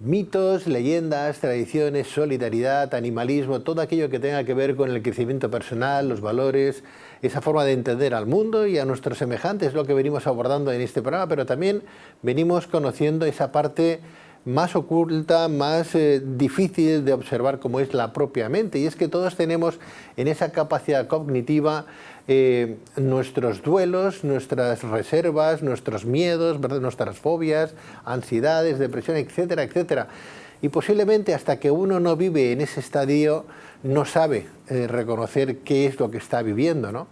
Mitos, leyendas, tradiciones, solidaridad, animalismo, todo aquello que tenga que ver con el crecimiento personal, los valores, esa forma de entender al mundo y a nuestros semejantes, es lo que venimos abordando en este programa, pero también venimos conociendo esa parte más oculta, más difícil de observar, como es la propia mente. Y es que todos tenemos en esa capacidad cognitiva nuestros duelos, nuestras reservas, nuestros miedos, ¿verdad?, nuestras fobias, ansiedades, depresión, etcétera, etcétera. Y posiblemente hasta que uno no vive en ese estadio no sabe reconocer qué es lo que está viviendo, ¿no?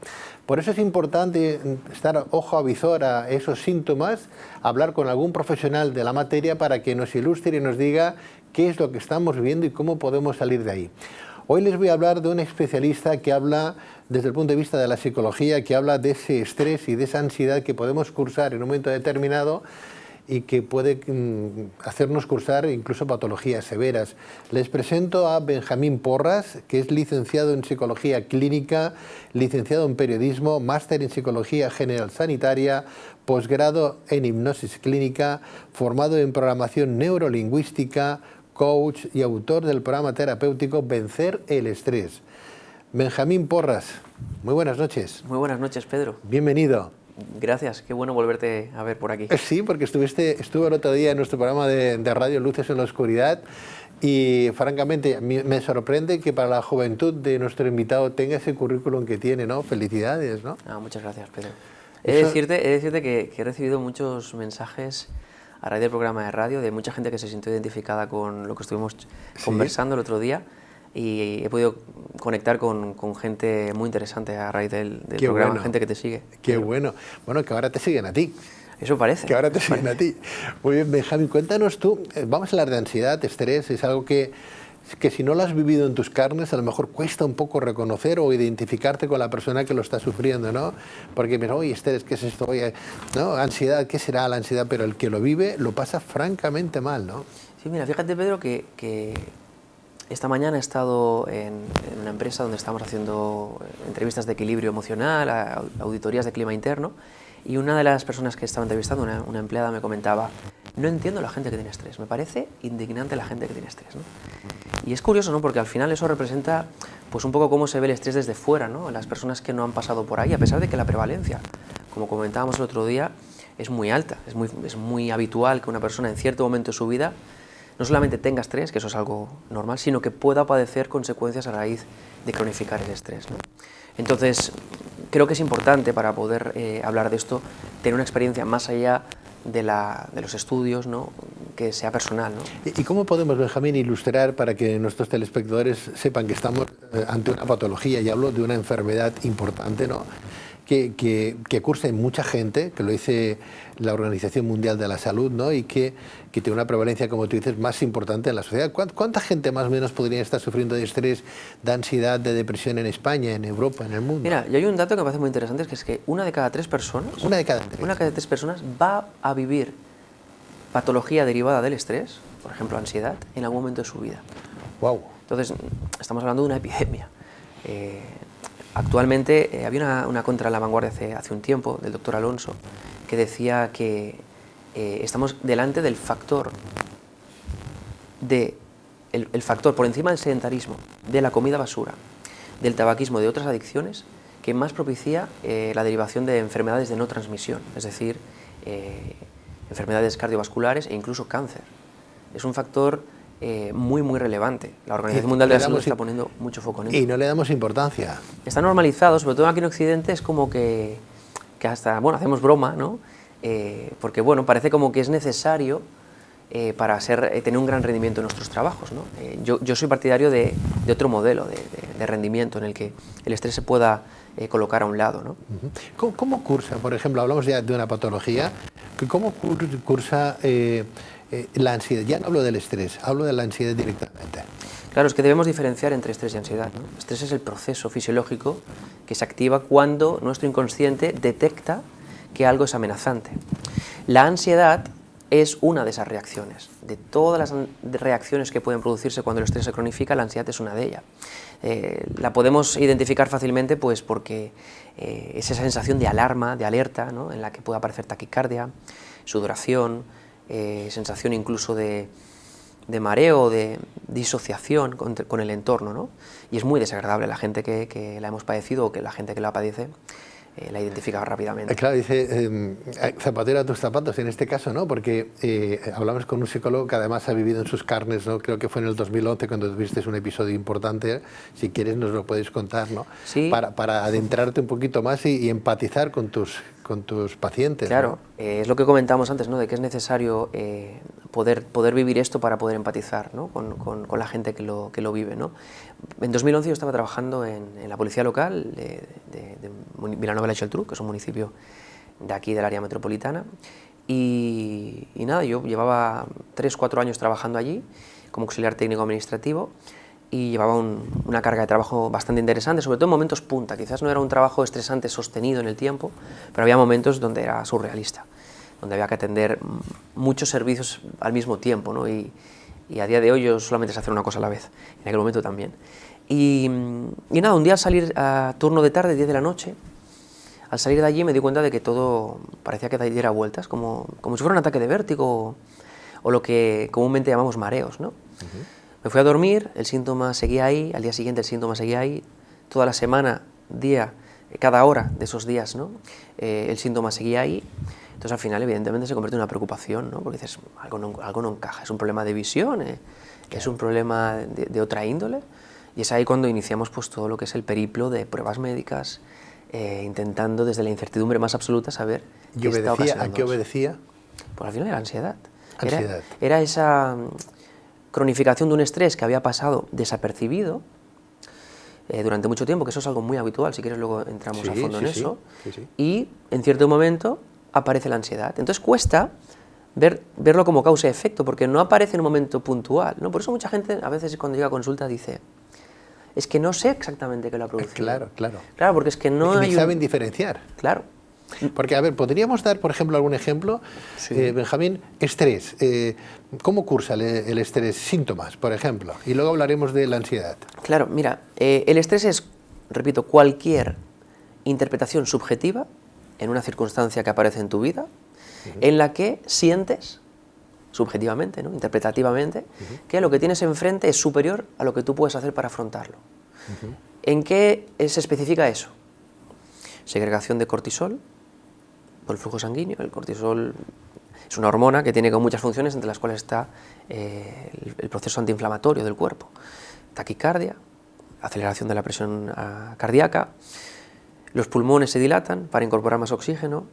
Por eso es importante estar ojo a visor a esos síntomas, hablar con algún profesional de la materia para que nos ilustre y nos diga qué es lo que estamos viviendo y cómo podemos salir de ahí. Hoy les voy a hablar de un especialista que habla desde el punto de vista de la psicología, que habla de ese estrés y de esa ansiedad que podemos cursar en un momento determinado y que puede hacernos cursar incluso patologías severas. Les presento a Benjamín Porras, que es licenciado en Psicología Clínica, licenciado en Periodismo, máster en Psicología General Sanitaria, posgrado en Hipnosis Clínica, formado en Programación Neurolingüística, coach y autor del programa terapéutico Vencer el Estrés. Benjamín Porras, muy buenas noches. Muy buenas noches, Pedro. Bienvenido. Gracias, qué bueno volverte a ver por aquí. Sí, porque estuve el otro día en nuestro programa de radio Luces en la Oscuridad y francamente me sorprende que para la juventud de nuestro invitado tenga ese currículum que tiene, ¿no? Felicidades, ¿no? Muchas gracias, Pedro. He de decirte que he recibido muchos mensajes a raíz del programa de radio de mucha gente que se sintió identificada con lo que estuvimos conversando el otro día y he podido conectar con gente muy interesante a raíz del programa, bueno. Gente que te sigue. Qué bueno. Bueno, que ahora te siguen a ti. Eso parece. Que ahora te siguen a ti. Muy bien, Benjamín, cuéntanos tú, vamos a hablar de ansiedad, estrés, es algo que si no lo has vivido en tus carnes, a lo mejor cuesta un poco reconocer o identificarte con la persona que lo está sufriendo, ¿no? Porque me oye, estrés, ¿qué es esto? Oye, ¿no? Ansiedad, ¿qué será la ansiedad? Pero el que lo vive lo pasa francamente mal, ¿no? Sí, mira, fíjate, Pedro, que esta mañana he estado en una empresa donde estamos haciendo entrevistas de equilibrio emocional, auditorías de clima interno, y una de las personas que estaba entrevistando, una empleada, me comentaba: no entiendo la gente que tiene estrés, me parece indignante la gente que tiene estrés, ¿no? Y es curioso, ¿no?, porque al final eso representa pues un poco cómo se ve el estrés desde fuera, ¿no?, las personas que no han pasado por ahí, a pesar de que la prevalencia, como comentábamos el otro día, es muy alta, es muy habitual que una persona en cierto momento de su vida no solamente tenga estrés, que eso es algo normal, sino que pueda padecer consecuencias a raíz de cronificar el estrés, ¿no? Entonces, creo que es importante para poder hablar de esto, tener una experiencia más allá de los estudios, ¿no?, que sea personal, ¿no? ¿Y cómo podemos, Benjamín, ilustrar para que nuestros telespectadores sepan que estamos ante una patología, y hablo de una enfermedad importante, ¿no?, que cursa en mucha gente, que lo dice la Organización Mundial de la Salud, ¿no?, y que tiene una prevalencia, como tú dices, más importante en la sociedad? ¿Cuánta gente más o menos podría estar sufriendo de estrés, de ansiedad, de depresión en España, en Europa, en el mundo? Mira, y hay un dato que me parece muy interesante, que es que una de cada tres personas va a vivir patología derivada del estrés, por ejemplo ansiedad, en algún momento de su vida. Wow. Entonces, estamos hablando de una epidemia. Actualmente había una contra en La Vanguardia hace un tiempo, del doctor Alonso, que decía que estamos delante del factor, el factor por encima del sedentarismo, de la comida basura, del tabaquismo, de otras adicciones, que más propicia la derivación de enfermedades de no transmisión, es decir, enfermedades cardiovasculares e incluso cáncer. Es un factor muy relevante. La Organización Mundial de la Salud está poniendo mucho foco en ello. Y no le damos importancia. Está normalizado, sobre todo aquí en Occidente, es como que hasta, bueno, hacemos broma, ¿no? Porque, bueno, parece como que es necesario para tener un gran rendimiento en nuestros trabajos, ¿no? Yo soy partidario de otro modelo de rendimiento en el que el estrés se pueda colocar a un lado, ¿no? ¿Cómo cursa? Por ejemplo, hablamos ya de una patología. ¿Cómo cursa la ansiedad? Ya no hablo del estrés, hablo de la ansiedad directamente. Claro, es que debemos diferenciar entre estrés y ansiedad, ¿no? Estrés es el proceso fisiológico que se activa cuando nuestro inconsciente detecta que algo es amenazante. La ansiedad es una de esas reacciones. De todas las reacciones que pueden producirse cuando el estrés se cronifica, la ansiedad es una de ellas. La podemos identificar fácilmente pues porque es esa sensación de alarma, de alerta, ¿no?, en la que puede aparecer taquicardia, sudoración, sensación incluso de de mareo, de disociación con el entorno, ¿no? Y es muy desagradable. La gente que la hemos padecido o que la gente que la padece la identifica rápidamente. Claro, dice zapatero a tus zapatos, en este caso, ¿no? Porque hablamos con un psicólogo que además ha vivido en sus carnes, ¿no? Creo que fue en el 2011 cuando tuviste un episodio importante, si quieres nos lo puedes contar, ¿no? Sí. Para adentrarte un poquito más y empatizar con tus pacientes. Claro, ¿no? es lo que comentamos antes, ¿no? De que es necesario poder vivir esto para poder empatizar, ¿no? con la gente que lo vive, ¿no? En 2011 yo estaba trabajando en la policía local de Vilanova i la Geltrú, que es un municipio de aquí del área metropolitana, y nada, yo llevaba 3-4 años trabajando allí como auxiliar técnico administrativo y llevaba una carga de trabajo bastante interesante, sobre todo en momentos punta. Quizás no era un trabajo estresante sostenido en el tiempo, pero había momentos donde era surrealista, donde había que atender muchos servicios al mismo tiempo, ¿no? Y a día de hoy yo solamente sé hacer una cosa a la vez, en aquel momento también. Y nada, un día al salir a turno de tarde, 10 de la noche, al salir de allí me di cuenta de que todo parecía que diera vueltas, como si fuera un ataque de vértigo o lo que comúnmente llamamos mareos, ¿no? Me fui a dormir, el síntoma seguía ahí, al día siguiente el síntoma seguía ahí, toda la semana, cada hora de esos días, ¿no? El síntoma seguía ahí. Entonces al final evidentemente se convierte en una preocupación, ¿no? Porque dices, algo no encaja, es un problema de visión, es un problema de otra índole, y es ahí cuando iniciamos pues todo lo que es el periplo de pruebas médicas, intentando desde la incertidumbre más absoluta saber qué está ocasionando. ¿A qué obedecía? Pues al final era ansiedad. Ansiedad. Era esa cronificación de un estrés que había pasado desapercibido durante mucho tiempo, que eso es algo muy habitual, si quieres luego entramos a fondo en eso, y en cierto momento aparece la ansiedad. Entonces cuesta verlo como causa y efecto, porque no aparece en un momento puntual, ¿no? Por eso mucha gente a veces cuando llega a consulta dice, es que no sé exactamente qué lo ha producido. Claro, claro. Claro, porque es que no hay saben diferenciar. Claro. Porque, a ver, ¿podríamos dar, por ejemplo, algún ejemplo? Sí. Benjamín, estrés. ¿Cómo cursa el estrés? Síntomas, por ejemplo. Y luego hablaremos de la ansiedad. Claro, mira, el estrés es, repito, cualquier interpretación subjetiva en una circunstancia que aparece en tu vida, en la que sientes, subjetivamente, ¿no? Interpretativamente, que lo que tienes enfrente es superior a lo que tú puedes hacer para afrontarlo. ¿En qué se especifica eso? Segregación de cortisol por el flujo sanguíneo. El cortisol es una hormona que tiene muchas funciones, entre las cuales está el proceso antiinflamatorio del cuerpo. Taquicardia, aceleración de la presión cardíaca, los pulmones se dilatan para incorporar más oxígeno,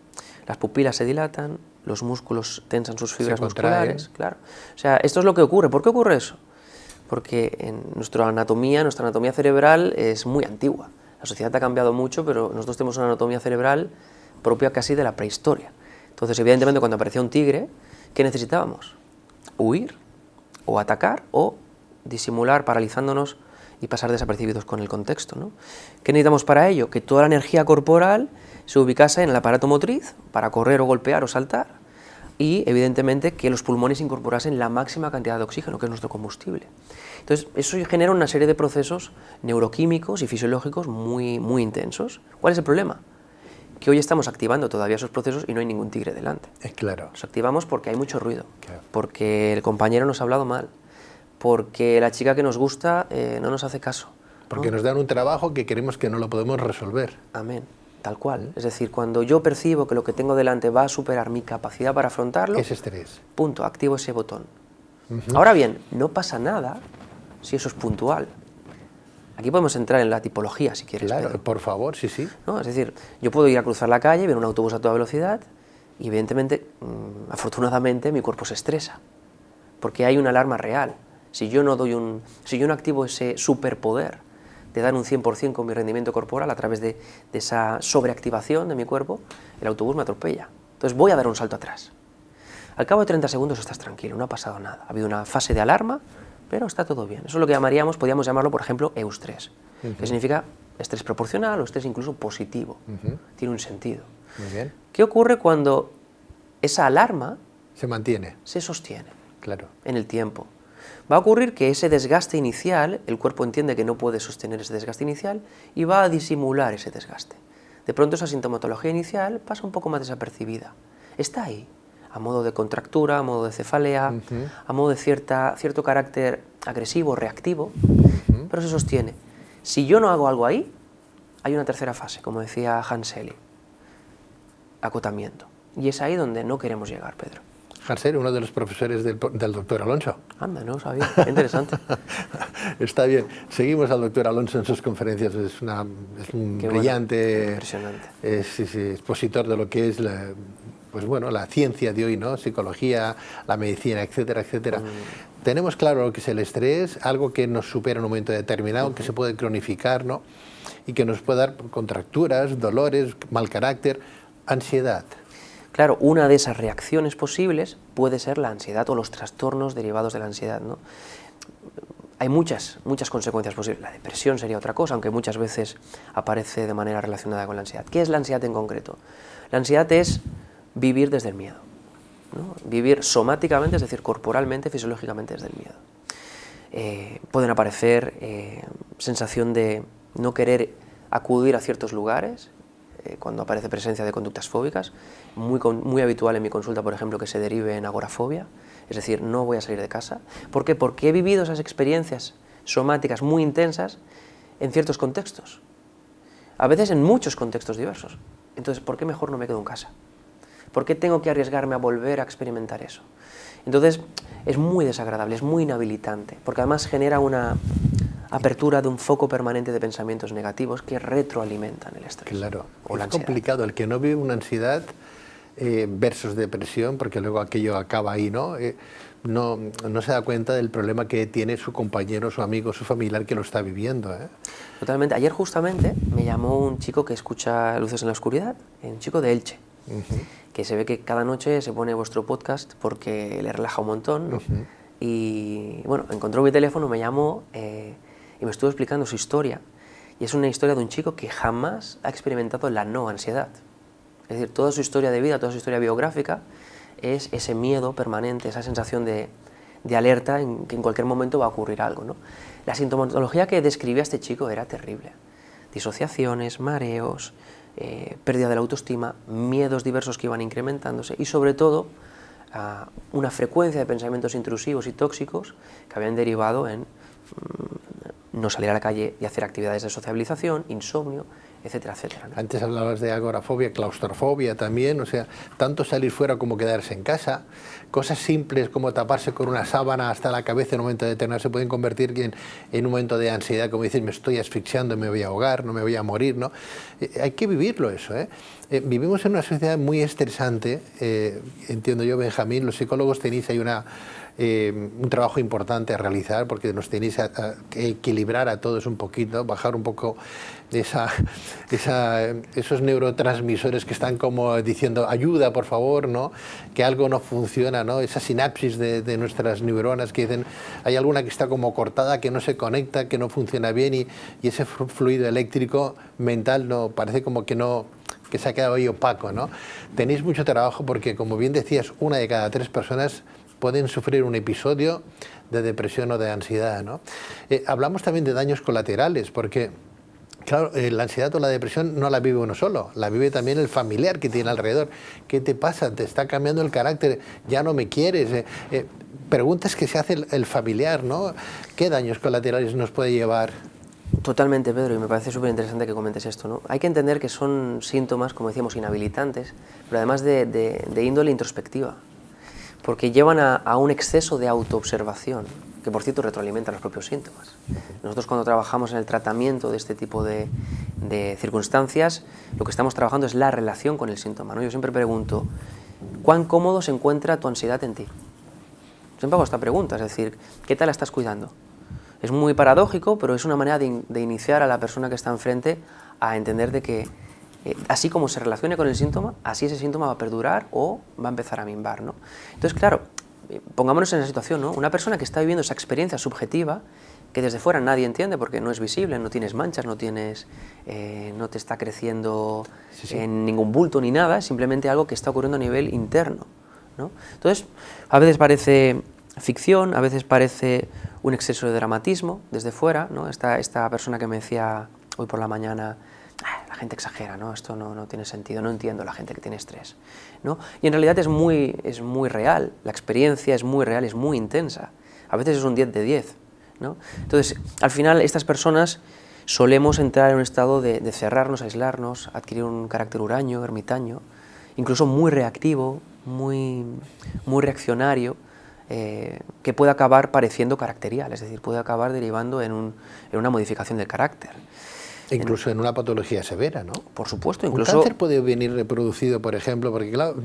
las pupilas se dilatan, los músculos tensan sus fibras musculares. Claro. O sea, esto es lo que ocurre. ¿Por qué ocurre eso? Porque en nuestra anatomía cerebral es muy antigua. La sociedad ha cambiado mucho, pero nosotros tenemos una anatomía cerebral propia casi de la prehistoria. Entonces, evidentemente, cuando aparecía un tigre, ¿qué necesitábamos? Huir, o atacar, o disimular, paralizándonos y pasar desapercibidos con el contexto, ¿no? ¿Qué necesitamos para ello? Que toda la energía corporal se ubicase en el aparato motriz para correr o golpear o saltar, y evidentemente que los pulmones incorporasen la máxima cantidad de oxígeno, que es nuestro combustible. Entonces, eso genera una serie de procesos neuroquímicos y fisiológicos muy, muy intensos. ¿Cuál es el problema? Que hoy estamos activando todavía esos procesos y no hay ningún tigre delante. Claro. Los activamos porque hay mucho ruido, claro, porque el compañero nos ha hablado mal, porque la chica que nos gusta no nos hace caso, ¿no? Porque nos dan un trabajo que creemos que no lo podemos resolver. Amén. Tal cual. Es decir, cuando yo percibo que lo que tengo delante va a superar mi capacidad para afrontarlo, es estrés. Punto, activo ese botón. Ahora bien, no pasa nada si eso es puntual. Aquí podemos entrar en la tipología, si quieres. Claro, Pedro. por favor, sí, sí. ¿No? Es decir, yo puedo ir a cruzar la calle, ver un autobús a toda velocidad y evidentemente, afortunadamente, mi cuerpo se estresa, porque hay una alarma real. Si yo no activo ese superpoder de dar un 100% con mi rendimiento corporal a través de esa sobreactivación de mi cuerpo, el autobús me atropella. Entonces voy a dar un salto atrás. Al cabo de 30 segundos estás tranquilo, no ha pasado nada. Ha habido una fase de alarma, pero está todo bien. Eso es lo que podríamos llamarlo, por ejemplo, eustrés, que significa estrés proporcional o estrés incluso positivo. Tiene un sentido. Muy bien. ¿Qué ocurre cuando esa alarma se mantiene? Se sostiene, claro, en el tiempo. Va a ocurrir que ese desgaste inicial, el cuerpo entiende que no puede sostener ese desgaste inicial y va a disimular ese desgaste. De pronto esa sintomatología inicial pasa un poco más desapercibida. Está ahí, a modo de contractura, a modo de cefalea, a modo de cierto carácter agresivo, reactivo, pero se sostiene. Si yo no hago algo ahí, hay una tercera fase, como decía Hans Selye, acotamiento. Y es ahí donde no queremos llegar, Pedro. Hans Selye, uno de los profesores del doctor Alonso. Anda, no lo sabía, qué interesante. Está bien. Seguimos al doctor Alonso en sus conferencias, es un brillante, impresionante. Expositor de lo que es la ciencia de hoy, ¿no? Psicología, la medicina, etcétera, etcétera. Tenemos claro lo que es el estrés, algo que nos supera en un momento determinado, que se puede cronificar, ¿no? Y que nos puede dar contracturas, dolores, mal carácter, ansiedad. Claro, una de esas reacciones posibles puede ser la ansiedad o los trastornos derivados de la ansiedad, ¿no? Hay muchas consecuencias posibles. La depresión sería otra cosa, aunque muchas veces aparece de manera relacionada con la ansiedad. ¿Qué es la ansiedad en concreto? La ansiedad es vivir desde el miedo, ¿no? Vivir somáticamente, es decir, corporalmente, fisiológicamente desde el miedo. Pueden aparecer sensación de no querer acudir a ciertos lugares, cuando aparece presencia de conductas fóbicas, muy habitual en mi consulta, por ejemplo, que se derive en agorafobia, es decir, no voy a salir de casa. ¿Por qué? Porque he vivido esas experiencias somáticas muy intensas en ciertos contextos, a veces en muchos contextos diversos. Entonces, ¿por qué mejor no me quedo en casa? ¿Por qué tengo que arriesgarme a volver a experimentar eso? Entonces, es muy desagradable, es muy inhabilitante, porque además genera una apertura de un foco permanente de pensamientos negativos que retroalimentan el estrés. Claro, o la es ansiedad. Complicado el que no vive una ansiedad versus depresión, porque luego aquello acaba ahí, ¿no? No se da cuenta del problema que tiene su compañero, su amigo, su familiar que lo está viviendo, ¿eh? Totalmente. Ayer justamente me llamó un chico que escucha Luces en la Oscuridad, un chico de Elche, que se ve que cada noche se pone vuestro podcast porque le relaja un montón, ¿no? Y bueno, encontró mi teléfono, me llamó y me estuvo explicando su historia. Y es una historia de un chico que jamás ha experimentado la no ansiedad. Es decir, toda su historia de vida, toda su historia biográfica es ese miedo permanente, esa sensación de alerta en que en cualquier momento va a ocurrir algo, ¿no? La sintomatología que describía este chico era terrible. Disociaciones, mareos, pérdida de la autoestima, miedos diversos que iban incrementándose y sobre todo una frecuencia de pensamientos intrusivos y tóxicos que habían derivado en no salir a la calle y hacer actividades de sociabilización, insomnio, etcétera, etcétera, ¿no? Antes hablabas de agorafobia, claustrofobia también, o sea, tanto salir fuera como quedarse en casa. Cosas simples como taparse con una sábana hasta la cabeza en un momento determinado se pueden convertir en un momento de ansiedad, como decir, me estoy asfixiando, me voy a ahogar, no me voy a morir, ¿no? Hay que vivirlo eso, ¿eh? Vivimos en una sociedad muy estresante, entiendo yo, Benjamín, los psicólogos tenéis ahí un trabajo importante a realizar porque nos tenéis que equilibrar a todos un poquito, bajar un poco esos neurotransmisores que están como diciendo ayuda por favor, ¿no? Que algo no funciona, ¿no? Esa sinapsis de nuestras neuronas que dicen hay alguna que está como cortada, que no se conecta, que no funciona bien y ese fluido eléctrico mental no parece como que se ha quedado ahí opaco, ¿no? Tenéis mucho trabajo porque, como bien decías, 1 de cada 3 personas pueden sufrir un episodio de depresión o de ansiedad, ¿no? Hablamos también de daños colaterales, porque, claro, la ansiedad o la depresión no la vive uno solo, la vive también el familiar que tiene alrededor. ¿Qué te pasa? ¿Te está cambiando el carácter? ¿Ya no me quieres? Preguntas que se hace el familiar, ¿no? ¿Qué daños colaterales nos puede llevar? Totalmente, Pedro, y me parece súper interesante que comentes esto, ¿no? Hay que entender que son síntomas, como decíamos, inhabilitantes, pero además de índole introspectiva, porque llevan a un exceso de autoobservación, que por cierto retroalimenta los propios síntomas. Nosotros cuando trabajamos en el tratamiento de este tipo de circunstancias, lo que estamos trabajando es la relación con el síntoma, ¿no? Yo siempre pregunto, ¿cuán cómodo se encuentra tu ansiedad en ti? Siempre hago esta pregunta, es decir, ¿qué tal la estás cuidando? Es muy paradójico, pero es una manera de iniciar a la persona que está enfrente a entender de que así como se relacione con el síntoma, así ese síntoma va a perdurar o va a empezar a minvar, ¿no? Entonces, claro, pongámonos en esa situación, ¿no? Una persona que está viviendo esa experiencia subjetiva, que desde fuera nadie entiende porque no es visible, no tienes manchas, no te está creciendo en ningún bulto ni nada, es simplemente algo que está ocurriendo a nivel interno, ¿no? Entonces, a veces parece ficción, a veces parece un exceso de dramatismo desde fuera, ¿no? Esta persona que me decía hoy por la mañana la gente exagera, ¿no? Esto no tiene sentido, no entiendo a la gente que tiene estrés, ¿no? Y en realidad es muy real, la experiencia es muy real, es muy intensa, a veces es un 10 de 10, ¿no? Entonces, al final, estas personas solemos entrar en un estado de cerrarnos, aislarnos, adquirir un carácter huraño, ermitaño, incluso muy reactivo, muy reaccionario, que puede acabar pareciendo caracterial, es decir, puede acabar derivando en una modificación del carácter. Incluso en una patología severa, ¿no? Por supuesto, incluso... Un cáncer puede venir reproducido, por ejemplo, porque claro,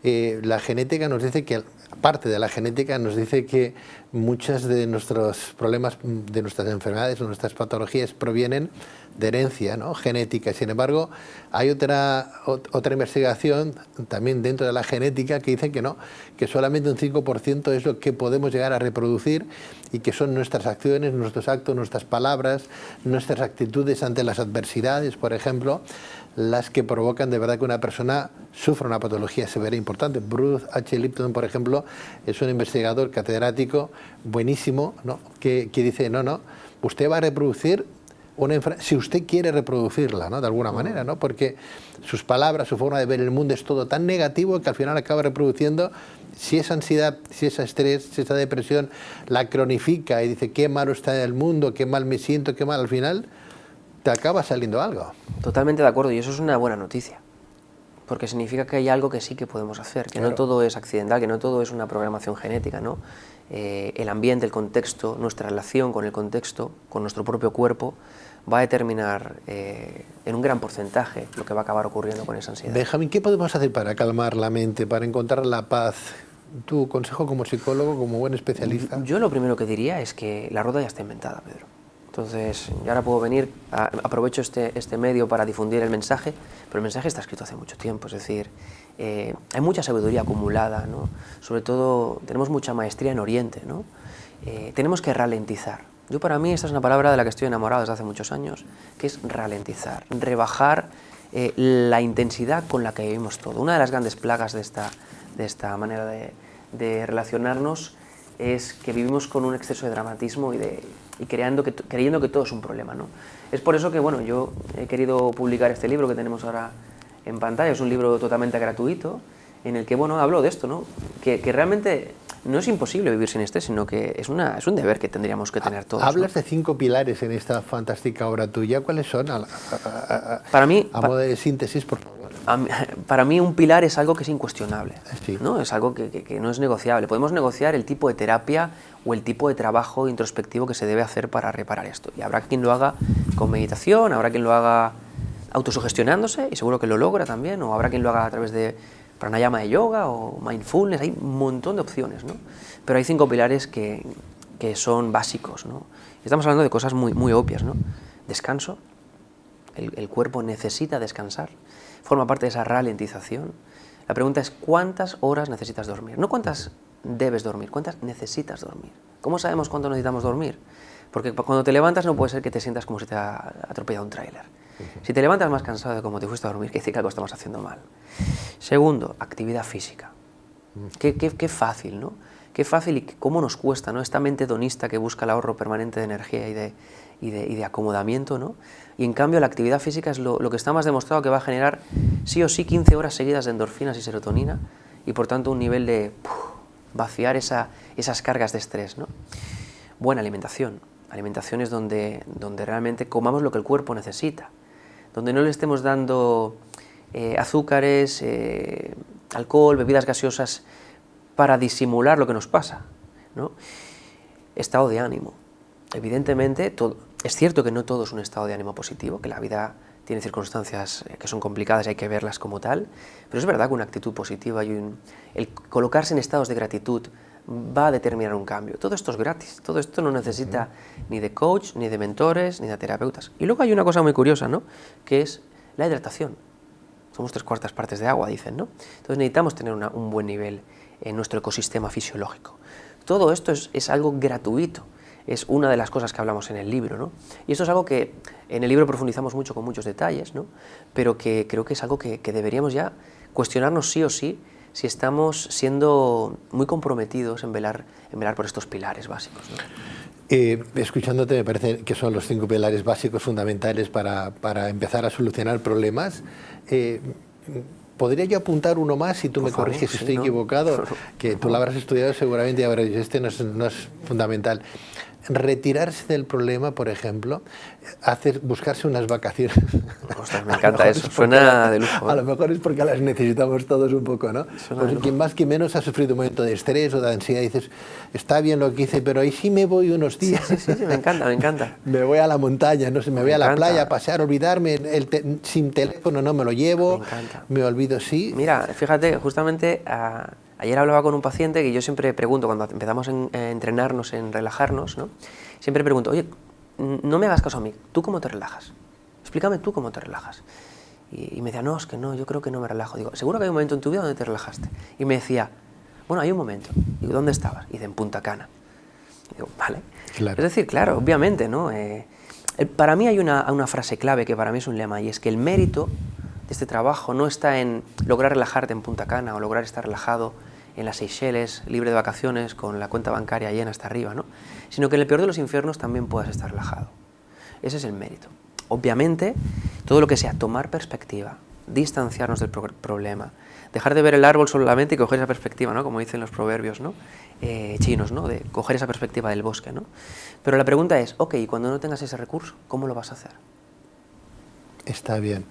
la genética nos dice que, parte de la genética nos dice que muchos de nuestros problemas, de nuestras enfermedades o nuestras patologías provienen de herencia, ¿no? Genética. Sin embargo, hay otra investigación también dentro de la genética que dice que no, que solamente un 5% es lo que podemos llegar a reproducir y que son nuestras acciones, nuestros actos, nuestras palabras, nuestras actitudes ante las adversidades, por ejemplo, las que provocan de verdad que una persona sufra una patología severa e importante. Bruce H. Lipton, por ejemplo, es un investigador catedrático buenísimo, ¿no? que dice, no, usted va a reproducir una enfermedad, si usted quiere reproducirla, ¿no? De alguna manera, ¿no? Porque sus palabras, su forma de ver el mundo es todo tan negativo que al final acaba reproduciendo. Si esa ansiedad, si ese estrés, si esa depresión la cronifica y dice qué malo está el mundo, qué mal me siento, qué mal, al final te acaba saliendo algo. Totalmente de acuerdo, y eso es una buena noticia, porque significa que hay algo que sí que podemos hacer, que claro, no todo es accidental, que no todo es una programación genética, ¿no? El ambiente, el contexto, nuestra relación con el contexto, con nuestro propio cuerpo, va a determinar en un gran porcentaje lo que va a acabar ocurriendo con esa ansiedad. Benjamín, ¿qué podemos hacer para calmar la mente, para encontrar la paz? Tu consejo como psicólogo, como buen especialista. Yo lo primero que diría es que la rueda ya está inventada, Pedro. Entonces, yo ahora puedo venir, aprovecho este medio para difundir el mensaje, pero el mensaje está escrito hace mucho tiempo, es decir, hay mucha sabiduría acumulada, ¿no? Sobre todo, tenemos mucha maestría en Oriente, ¿no? Tenemos que ralentizar. Yo, para mí, esta es una palabra de la que estoy enamorado desde hace muchos años, que es ralentizar, rebajar la intensidad con la que vivimos todo. Una de las grandes plagas de esta manera de relacionarnos es que vivimos con un exceso de dramatismo y creyendo que todo es un problema, ¿no? Es por eso que, bueno, yo he querido publicar este libro que tenemos ahora en pantalla. Es un libro totalmente gratuito en el que, bueno, hablo de esto, ¿no? Que realmente no es imposible vivir sin estrés, sino que es un deber que tendríamos que tener todos. Hablas, ¿no?, de 5 pilares en esta fantástica obra tuya. ¿Cuáles son? Para mí, a modo de síntesis, por favor. Para mí un pilar es algo que es incuestionable, sí, ¿no? Es algo que no es negociable. Podemos negociar el tipo de terapia o el tipo de trabajo introspectivo que se debe hacer para reparar esto. Y habrá quien lo haga con meditación, habrá quien lo haga autosugestionándose, y seguro que lo logra también, o habrá quien lo haga a través de pranayama de yoga o mindfulness. Hay un montón de opciones, ¿no? Pero hay 5 pilares que son básicos, ¿no? Estamos hablando de cosas muy obvias, ¿no? Descanso. El cuerpo necesita descansar, forma parte de esa ralentización. La pregunta es ¿cuántas horas necesitas dormir? No cuántas debes dormir, cuántas necesitas dormir. ¿Cómo sabemos cuánto necesitamos dormir? Porque cuando te levantas no puede ser que te sientas como si te ha atropellado un tráiler. Si te levantas más cansado de cómo te fuiste a dormir, quiere decir que algo estamos haciendo mal. Segundo, actividad física. Qué fácil, ¿no? Qué fácil y cómo nos cuesta, ¿no? Esta mente hedonista que busca el ahorro permanente de energía y de acomodamiento, ¿no? Y en cambio la actividad física es lo que está más demostrado que va a generar sí o sí 15 horas seguidas de endorfinas y serotonina y por tanto un nivel de vaciar esas cargas de estrés, ¿no? Buena alimentación. Alimentación es donde realmente comamos lo que el cuerpo necesita, donde no le estemos dando azúcares, alcohol, bebidas gaseosas para disimular lo que nos pasa, ¿no? Estado de ánimo. Evidentemente, es cierto que no todo es un estado de ánimo positivo, que la vida tiene circunstancias que son complicadas y hay que verlas como tal, pero es verdad que una actitud positiva y el colocarse en estados de gratitud va a determinar un cambio. Todo esto es gratis, todo esto no necesita ni de coach, ni de mentores, ni de terapeutas. Y luego hay una cosa muy curiosa, ¿no?, que es la hidratación. Somos 3/4 partes de agua, dicen, ¿no? Entonces necesitamos tener un buen nivel en nuestro ecosistema fisiológico. Todo esto es algo gratuito. Es una de las cosas que hablamos en el libro, ¿no? Y esto es algo que en el libro profundizamos mucho con muchos detalles, ¿no? Pero que creo que es algo que deberíamos ya cuestionarnos sí o sí si estamos siendo muy comprometidos en velar por estos pilares básicos, ¿no? Escuchándote me parece que son los 5 pilares básicos fundamentales para empezar a solucionar problemas. ¿Podría yo apuntar uno más si tú me corriges si estoy equivocado? Que tú lo habrás estudiado seguramente y habrás dicho, este no es fundamental. Retirarse del problema, por ejemplo, buscarse unas vacaciones. Ostras, me encanta eso, suena de lujo. A lo mejor es porque las necesitamos todos un poco, ¿no? Pues quien más que menos ha sufrido un momento de estrés o de ansiedad, dices, está bien lo que hice, pero ahí sí me voy unos días. Sí, me encanta, me encanta. Me voy a la montaña, no sé, me voy a la playa a pasear, olvidarme, sin teléfono no me lo llevo, me olvido, sí. Mira, fíjate, justamente ayer hablaba con un paciente que yo siempre pregunto, cuando empezamos a entrenarnos, en relajarnos, ¿no? Siempre pregunto, oye, no me hagas caso a mí, ¿tú cómo te relajas? Explícame tú cómo te relajas. Y me decía, no, es que no, yo creo que no me relajo. Digo, ¿seguro que hay un momento en tu vida donde te relajaste? Y me decía, bueno, hay un momento. Digo, ¿dónde estabas? Y dice, en Punta Cana. Y digo, vale. Claro. Es decir, claro, obviamente, ¿no? Para mí hay una frase clave que para mí es un lema, y es que el mérito de este trabajo no está en lograr relajarte en Punta Cana o lograr estar relajado en las Seychelles, libre de vacaciones, con la cuenta bancaria llena hasta arriba, ¿no? Sino que en el peor de los infiernos también puedas estar relajado. Ese es el mérito. Obviamente, todo lo que sea tomar perspectiva, distanciarnos del problema, dejar de ver el árbol solamente y coger esa perspectiva, ¿no? Como dicen los proverbios, ¿no? Chinos, ¿no? De coger esa perspectiva del bosque, ¿no? Pero la pregunta es, ok, cuando no tengas ese recurso, ¿cómo lo vas a hacer? Está bien.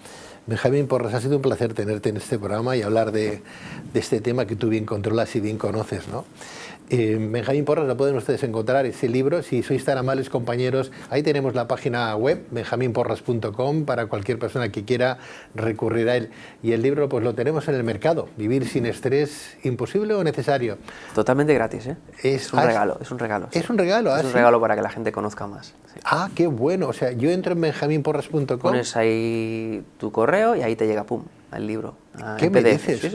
Benjamín Porras, ha sido un placer tenerte en este programa y hablar de este tema que tú bien controlas y bien conoces, ¿no? Benjamín Porras, lo pueden ustedes encontrar, ese libro, si sois tan amables compañeros, ahí tenemos la página web, benjaminporras.com, para cualquier persona que quiera recurrir a él. Y el libro pues lo tenemos en el mercado, Vivir sin estrés, ¿imposible o necesario? Totalmente gratis, ¿eh? Es un regalo, es un regalo. Sí. Es un regalo, es un regalo para que la gente conozca más. Sí. Ah, qué bueno, o sea, yo entro en benjaminporras.com. Pones ahí tu correo y ahí te llega, pum, el libro. ¿Qué me dices? Sí.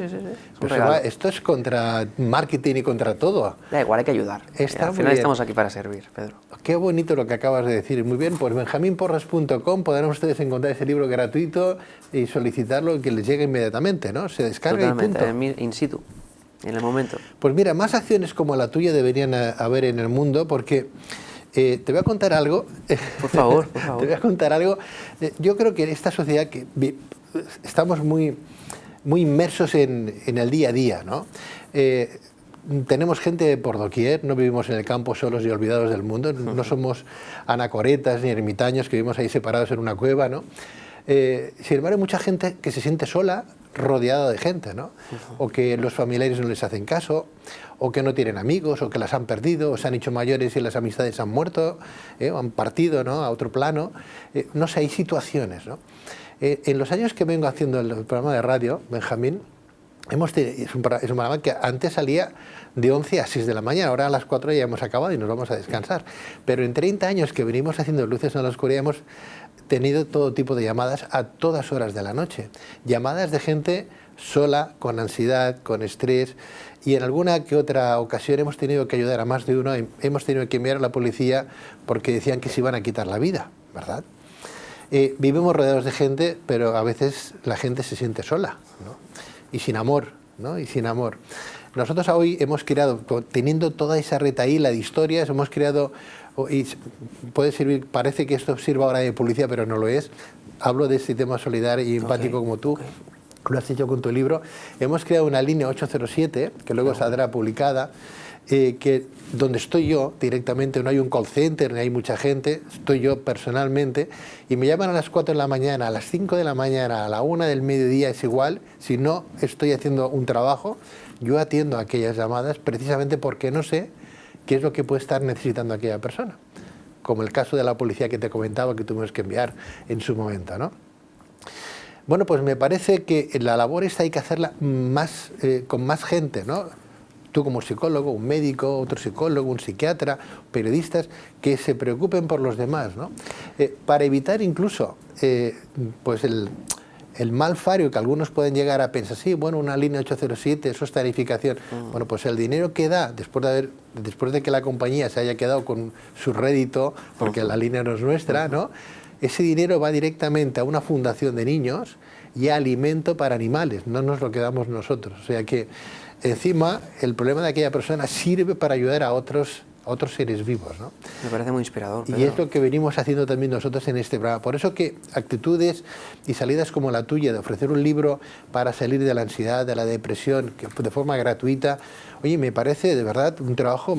Pues esto es contra marketing y contra todo. Da igual, hay que ayudar. Al final estamos aquí para servir, Pedro. Qué bonito lo que acabas de decir. Muy bien, pues benjaminporras.com podrán ustedes encontrar ese libro gratuito y solicitarlo y que les llegue inmediatamente, ¿no? Se descarga y punto. In situ, en el momento. Pues mira, más acciones como la tuya deberían haber en el mundo porque... te voy a contar algo. Por favor, por favor. Te voy a contar algo. Yo creo que en esta sociedad que estamos muy inmersos en el día a día, ¿no? Tenemos gente por doquier, no vivimos en el campo solos y olvidados del mundo, no somos anacoretas ni ermitaños que vivimos ahí separados en una cueva, ¿no? Sin embargo, hay mucha gente que se siente sola, rodeada de gente, ¿no? O que los familiares no les hacen caso, o que no tienen amigos, o que las han perdido, o se han hecho mayores y las amistades han muerto, o han partido, ¿no?, a otro plano. No sé, hay situaciones, ¿no? En los años que vengo haciendo el programa de radio, Benjamín, es un programa que antes salía de 11 a 6 de la mañana, ahora a las 4 ya hemos acabado y nos vamos a descansar. Pero en 30 años que venimos haciendo Luces en la Oscuridad hemos tenido todo tipo de llamadas a todas horas de la noche. Llamadas de gente sola, con ansiedad, con estrés, y en alguna que otra ocasión hemos tenido que ayudar a más de uno, hemos tenido que enviar a la policía porque decían que se iban a quitar la vida, ¿verdad? Vivimos rodeados de gente, pero a veces la gente se siente sola, ¿no? Y sin amor, ¿no? Y sin amor. Nosotros hoy hemos creado, teniendo toda esa retahíla de historias, hemos creado, y puede servir, parece que esto sirva ahora de publicidad, pero no lo es. Hablo de este tema solidario y empático como tú. Lo has hecho con tu libro. Hemos creado una línea 807, que luego saldrá publicada, donde estoy yo directamente, no hay un call center, ni hay mucha gente, estoy yo personalmente, y me llaman a las 4 de la mañana, a las 5 de la mañana, a la 1 del mediodía, es igual. Si no estoy haciendo un trabajo, yo atiendo aquellas llamadas precisamente porque no sé qué es lo que puede estar necesitando aquella persona. Como el caso de la policía que te comentaba que tuvimos que enviar en su momento, ¿no? Bueno, pues me parece que la labor esta hay que hacerla más, con más gente, ¿no? Tú como psicólogo, un médico, otro psicólogo, un psiquiatra, periodistas, que se preocupen por los demás, ¿no? Para evitar incluso pues el mal fario que algunos pueden llegar a pensar, sí, bueno, una línea 807, eso es tarificación. Bueno, pues el dinero que da después de que la compañía se haya quedado con su rédito, porque la línea no es nuestra, ¿no? Ese dinero va directamente a una fundación de niños y a alimento para animales, no nos lo quedamos nosotros. O sea que encima el problema de aquella persona sirve para ayudar a otros a otros seres vivos, ¿no? Me parece muy inspirador, Pedro. Y es lo que venimos haciendo también nosotros en este programa. Por eso que actitudes y salidas como la tuya, de ofrecer un libro para salir de la ansiedad, de la depresión, que de forma gratuita, oye, me parece de verdad un trabajo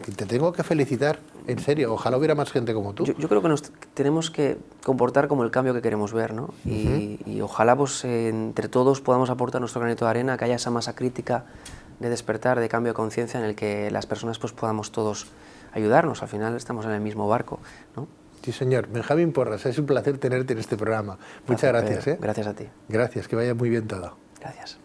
que te tengo que felicitar, en serio. Ojalá hubiera más gente como tú. Yo creo que nos tenemos que comportar como el cambio que queremos ver, ¿no? Y ojalá pues, entre todos podamos aportar nuestro granito de arena, que haya esa masa crítica de despertar, de cambio de conciencia, en el que las personas pues, podamos todos ayudarnos. Al final estamos en el mismo barco, ¿no? Sí, señor. Benjamín Porras, es un placer tenerte en este programa. Muchas gracias. Pedro, gracias a ti. Gracias, que vaya muy bien todo. Gracias.